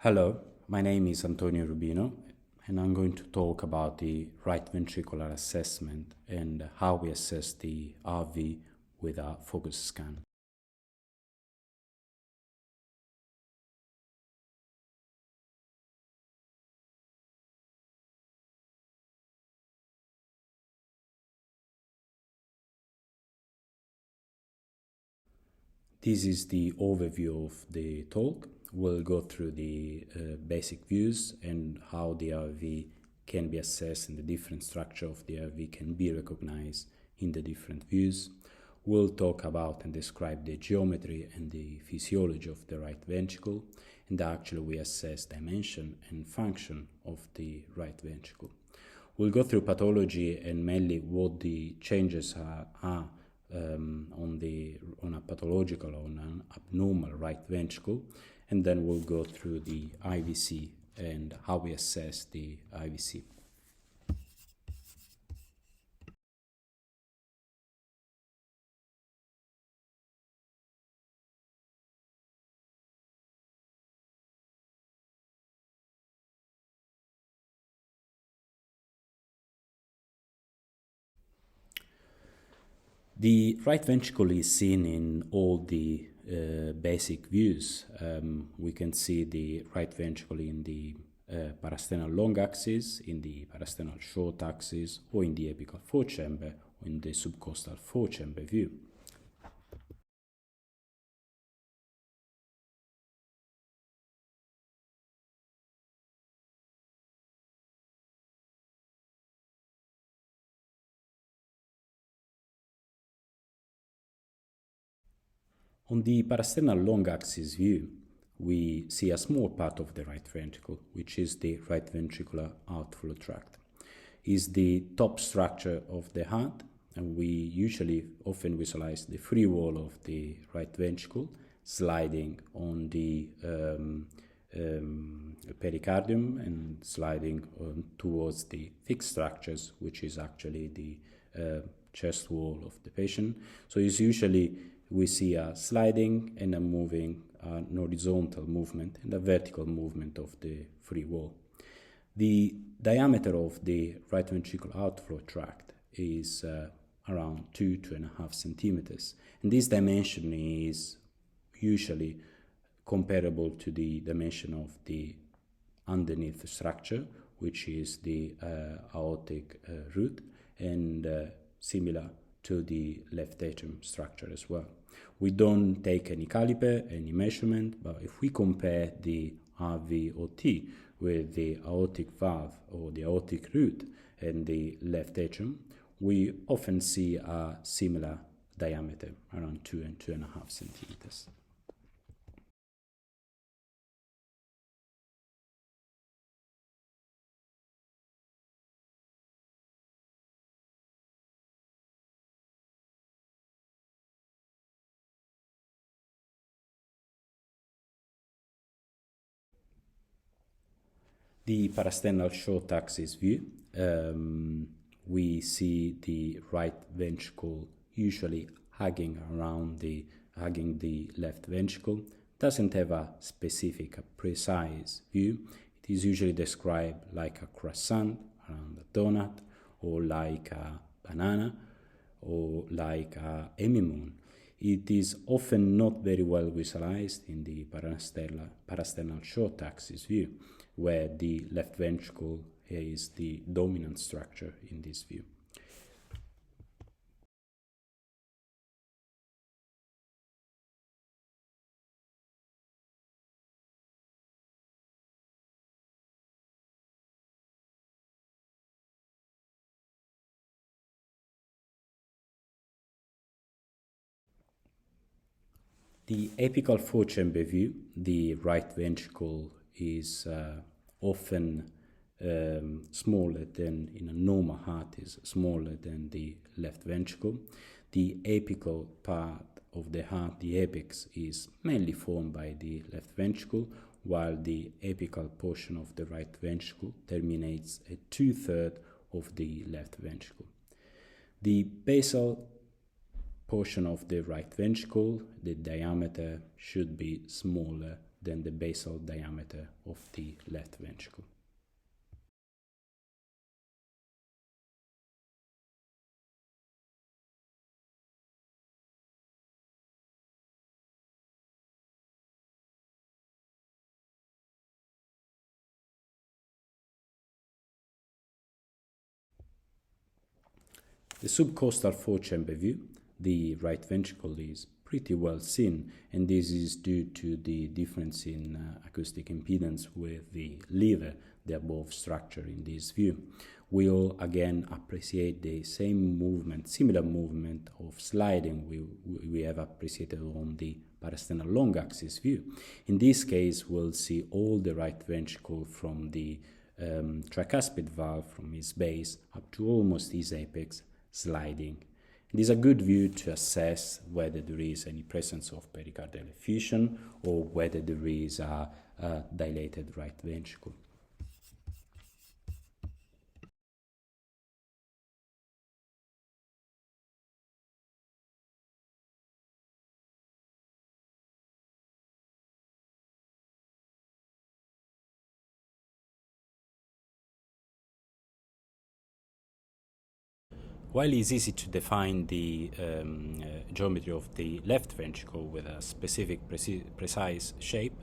Hello, my name is Antonio Rubino, and I'm going to talk about the right ventricular assessment and how we assess the RV with a focus scan. This is the overview of the talk. We'll go through the basic views and how the RV can be assessed and the different structure of the RV can be recognized in the different views. We'll talk about and describe the geometry and the physiology of the right ventricle, and actually we assess dimension and function of the right ventricle. We'll go through pathology and mainly what the changes are on a pathological or an abnormal right ventricle, and then we'll go through the IVC and how we assess the IVC. The right ventricle is seen in all the basic views. We can see the right ventricle in the parasternal long axis, in the parasternal short axis, or in the apical forechamber, or in the subcostal forechamber view. On the parasternal long axis view, we see a small part of the right ventricle, which is the right ventricular outflow tract. It's the top structure of the heart, and we usually often visualize the free wall of the right ventricle sliding on the pericardium and sliding towards the thick structures, which is actually the chest wall of the patient. So it's usually we see a sliding and a moving, an horizontal movement and a vertical movement of the free wall. The diameter of the right ventricular outflow tract is around 2.5 centimeters. And this dimension is usually comparable to the dimension of the underneath structure, which is the aortic root, and similar to the left atrium structure as well. We don't take any caliper, any measurement, but if we compare the RVOT with the aortic valve or the aortic root and the left atrium, we often see a similar diameter, around 2 and 2.5 centimeters. The parasternal short axis view, we see the right ventricle usually hugging the left ventricle. Doesn't have a specific, a precise view. It is usually described like a croissant around a donut, or like a banana, or like a hemimoon. It is often not very well visualized in the parasternal short axis view, where the left ventricle is the dominant structure in this view. The apical forechamber view, the right ventricle is often smaller than in a normal heart, is smaller than the left ventricle. The apical part of the heart, the apex, is mainly formed by the left ventricle, while the apical portion of the right ventricle terminates at 2/3 of the left ventricle. The basal portion of the right ventricle, the diameter should be smaller than the basal diameter of the left ventricle. The subcostal four-chamber view, the right ventricle is pretty well seen, and this is due to the difference in acoustic impedance with the lever, the above structure in this view. We'll again appreciate the same movement, similar movement of sliding we have appreciated on the parasternal long axis view. In this case, we'll see all the right ventricle from the tricuspid valve, from its base up to almost its apex, sliding. It is a good view to assess whether there is any presence of pericardial effusion or whether there is a dilated right ventricle. While it's easy to define the geometry of the left ventricle with a specific precise shape,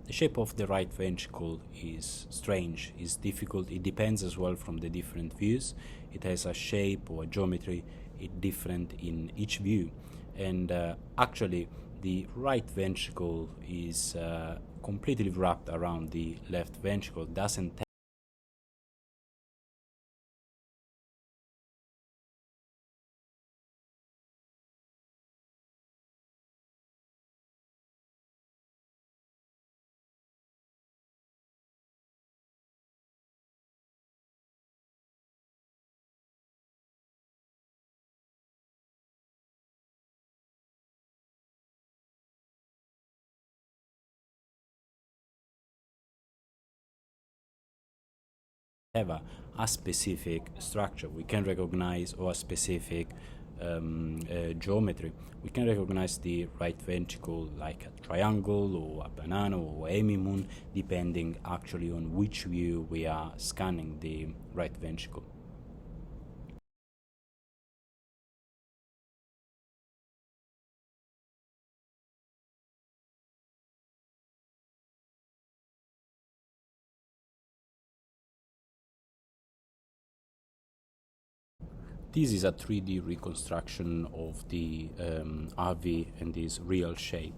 the shape of the right ventricle is strange, is difficult. It depends as well from the different views. It has a shape or a geometry different in each view. And actually, the right ventricle is completely wrapped around the left ventricle, doesn't have a specific structure. We can recognize or a specific geometry. We can recognize the right ventricle like a triangle or a banana or hemimoon, depending actually on which view we are scanning the right ventricle. This is a 3D reconstruction of the RV and this real shape.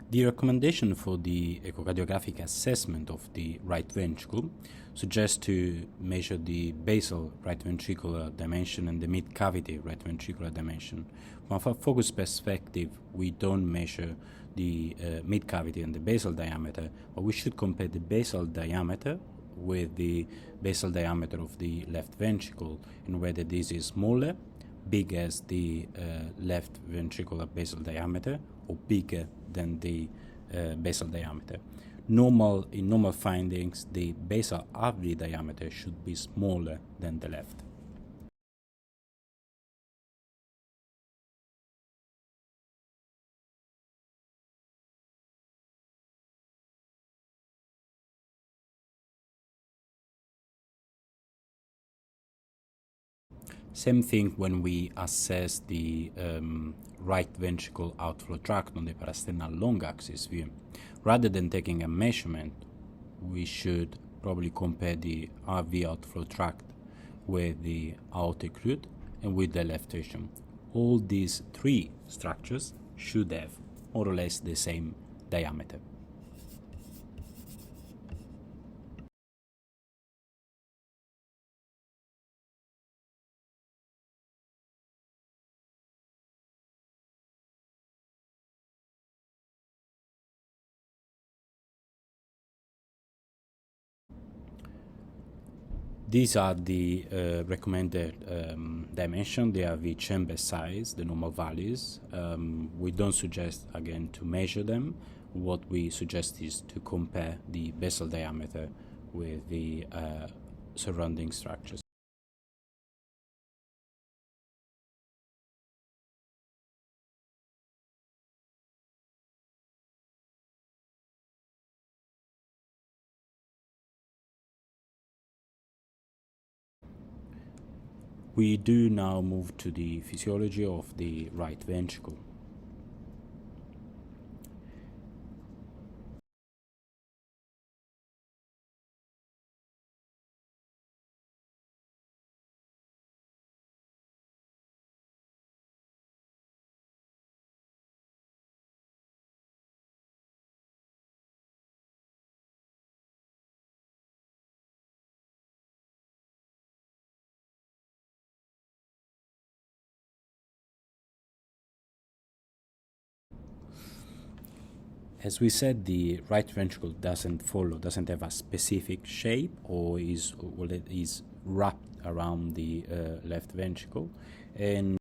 The recommendation for the echocardiographic assessment of the right ventricle suggests to measure the basal right ventricular dimension and the mid-cavity right ventricular dimension. From a focus perspective, we don't measure the mid-cavity and the basal diameter, but we should compare the basal diameter with the basal diameter of the left ventricle and whether this is smaller, big as the left ventricular basal diameter, or bigger than the basal diameter. In normal findings, the basal RV diameter should be smaller than the left. Same thing when we assess the right ventricle outflow tract on the parasternal long axis view. Rather than taking a measurement, we should probably compare the RV outflow tract with the aortic root and with the left atrium. All these three structures should have more or less the same diameter. These are the recommended dimensions. They are the chamber size, the normal values. We don't suggest, again, to measure them. what we suggest is to compare the basal diameter with the surrounding structures. We do now move to the physiology of the right ventricle. As we said, the right ventricle doesn't have a specific shape, or is wrapped around the left ventricle, and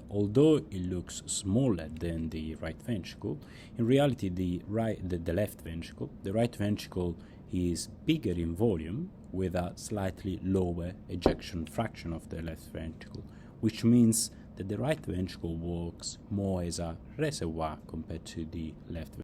although it looks smaller than the right ventricle, in reality the left ventricle, the right ventricle is bigger in volume with a slightly lower ejection fraction of the left ventricle, which means that the right ventricle works more as a reservoir compared to the left ventricle.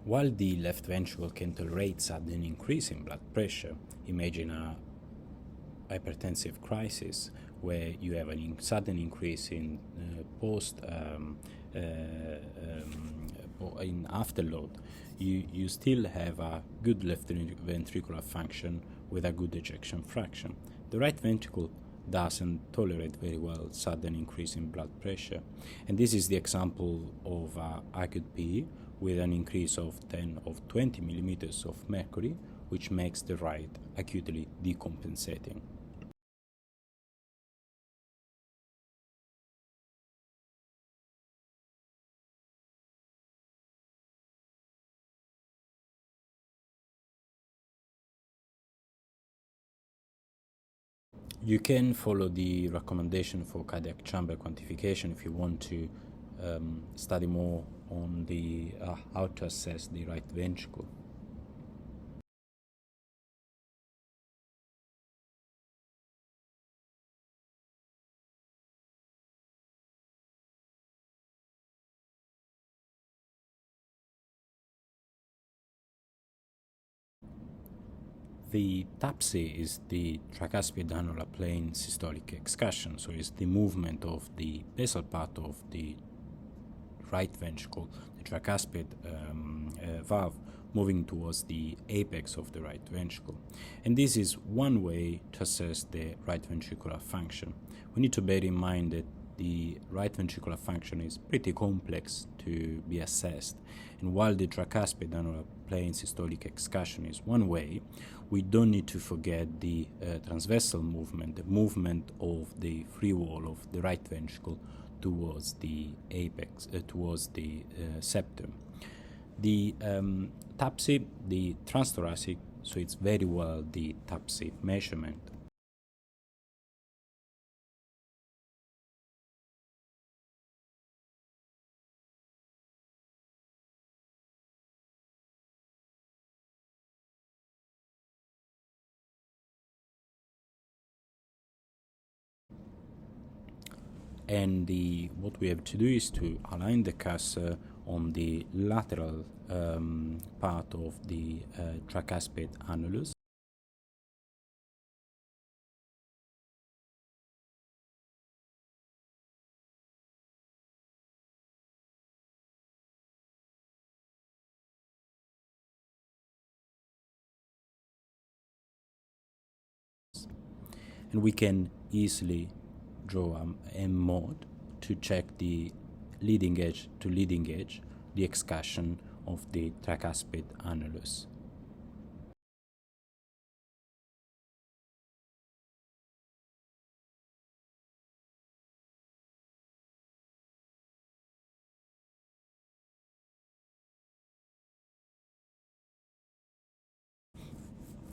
While the left ventricle can tolerate sudden increase in blood pressure, imagine a hypertensive crisis where you have a sudden increase in in afterload, you still have a good left ventricular function with a good ejection fraction. The right ventricle doesn't tolerate very well sudden increase in blood pressure, and this is the example of acute PE with an increase of 20 millimeters of mercury, which makes the right acutely decompensating. You can follow the recommendation for cardiac chamber quantification if you want to study more on the how to assess the right ventricle. The TAPSE is the tricuspid annular plane systolic excursion, so it's the movement of the basal part of the right ventricle, the tricuspid valve, moving towards the apex of the right ventricle. And this is one way to assess the right ventricular function. We need to bear in mind that the right ventricular function is pretty complex to be assessed, and while the tricuspid annular plane systolic excursion is one way, we don't need to forget the transversal movement, the movement of the free wall of the right ventricle towards the apex, towards the septum. The TAPSE, the transthoracic, so it's very well the TAPSE measurement. And what we have to do is to align the cursor on the lateral part of the tricuspid annulus. And we can easily draw a M mode to check the leading edge to leading edge, the excursion of the tricuspid annulus.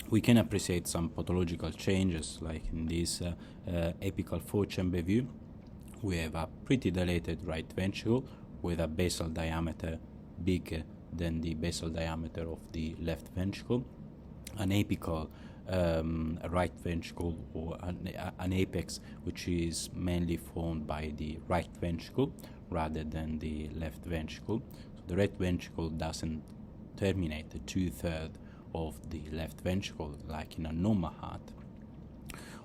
We can appreciate some pathological changes, like in this apical four-chamber view. We have a pretty dilated right ventricle with a basal diameter bigger than the basal diameter of the left ventricle, an apical right ventricle, or an apex which is mainly formed by the right ventricle rather than the left ventricle. So the right ventricle doesn't terminate the 2/3 of the left ventricle like in a normal heart.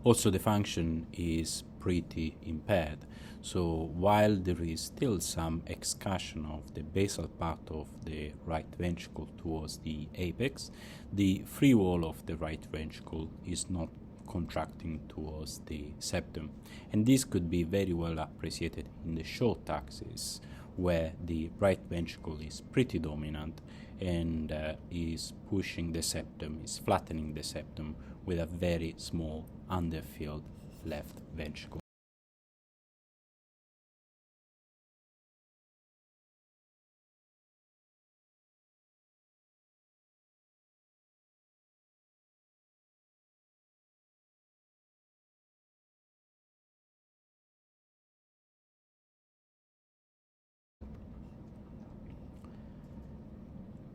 Also, the function is pretty impaired. So while there is still some excursion of the basal part of the right ventricle towards the apex, the free wall of the right ventricle is not contracting towards the septum. And this could be very well appreciated in the short axis, where the right ventricle is pretty dominant and is pushing the septum, is flattening the septum with a very small underfilled left ventricle.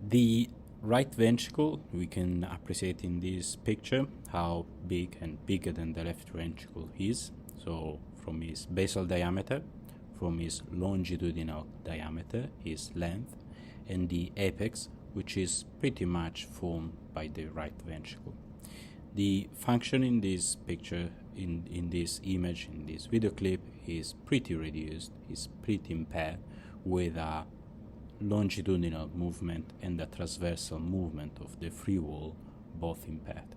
The right ventricle, we can appreciate in this picture how big and bigger than the left ventricle is. So from his basal diameter, from his longitudinal diameter, his length, and the apex, which is pretty much formed by the right ventricle. The function in this picture, in this image, in this video clip, is pretty reduced, is pretty impaired, with a longitudinal movement and the transversal movement of the free wall both impaired.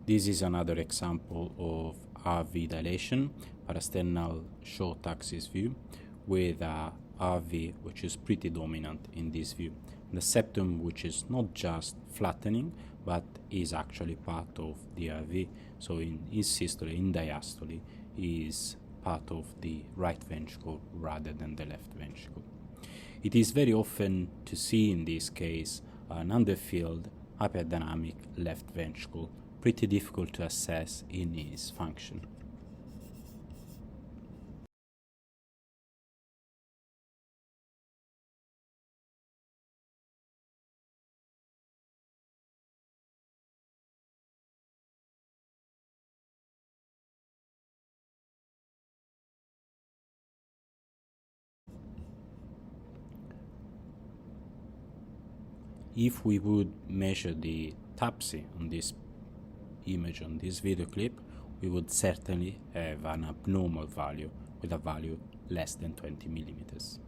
This is another example of RV dilation, parasternal short axis view, with a RV which is pretty dominant in this view. The septum, which is not just flattening, but is actually part of the RV. So in systole, in diastole, is part of the right ventricle rather than the left ventricle. It is very often to see in this case an underfilled hyperdynamic left ventricle, pretty difficult to assess in its function. If we would measure the TAPSE on this image, on this video clip, we would certainly have an abnormal value with a value less than 20 millimeters.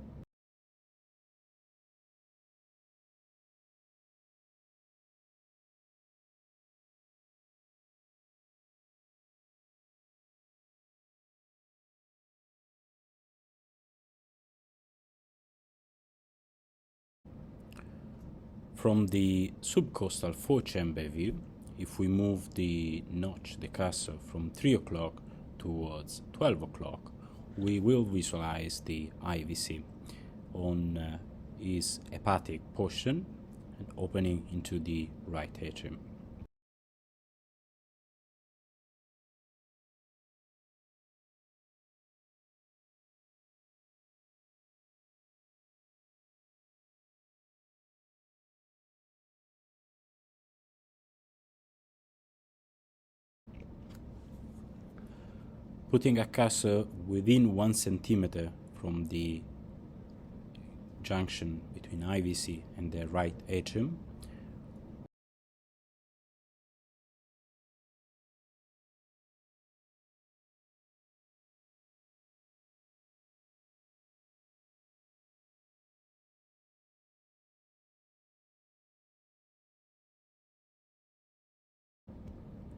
From the subcostal four-chamber view, if we move the notch, the cursor, from 3 o'clock towards 12 o'clock, we will visualize the IVC on his hepatic portion and opening into the right atrium. Putting a cursor within 1 centimeter from the junction between IVC and the right atrium,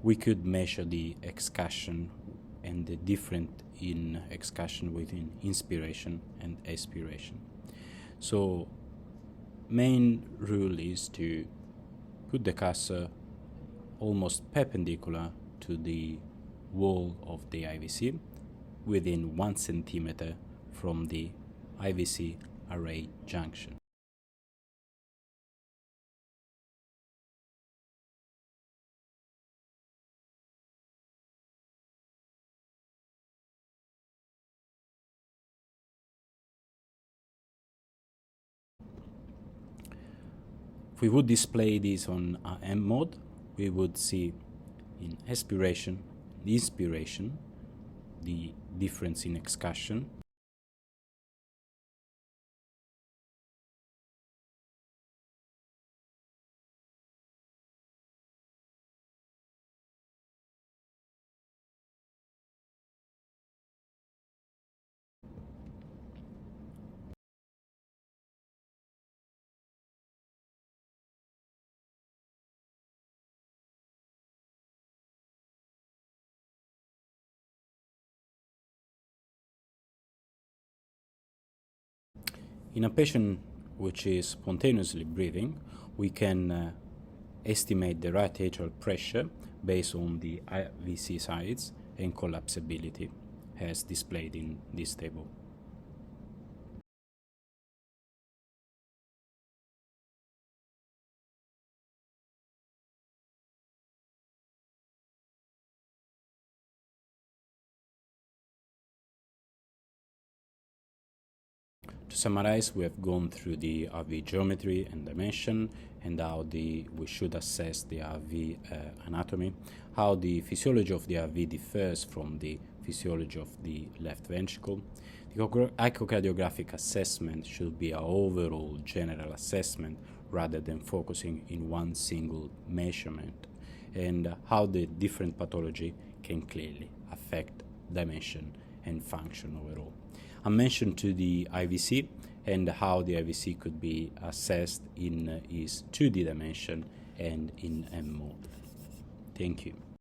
we could measure the excursion and the difference in excursion within inspiration and expiration. So main rule is to put the cursor almost perpendicular to the wall of the IVC within 1 centimeter from the IVC array junction. If we would display this on M mode, we would see in expiration, the inspiration, the difference in excursion, in a patient which is spontaneously breathing, we can estimate the right atrial pressure based on the IVC size and collapsibility as displayed in this table. To summarize, we have gone through the RV geometry and dimension and how we should assess the RV anatomy, how the physiology of the RV differs from the physiology of the left ventricle. The echocardiographic assessment should be an overall general assessment rather than focusing in one single measurement, and how the different pathology can clearly affect dimension and function overall. I mentioned to the IVC and how the IVC could be assessed in its 2D dimension and in M mode. Thank you.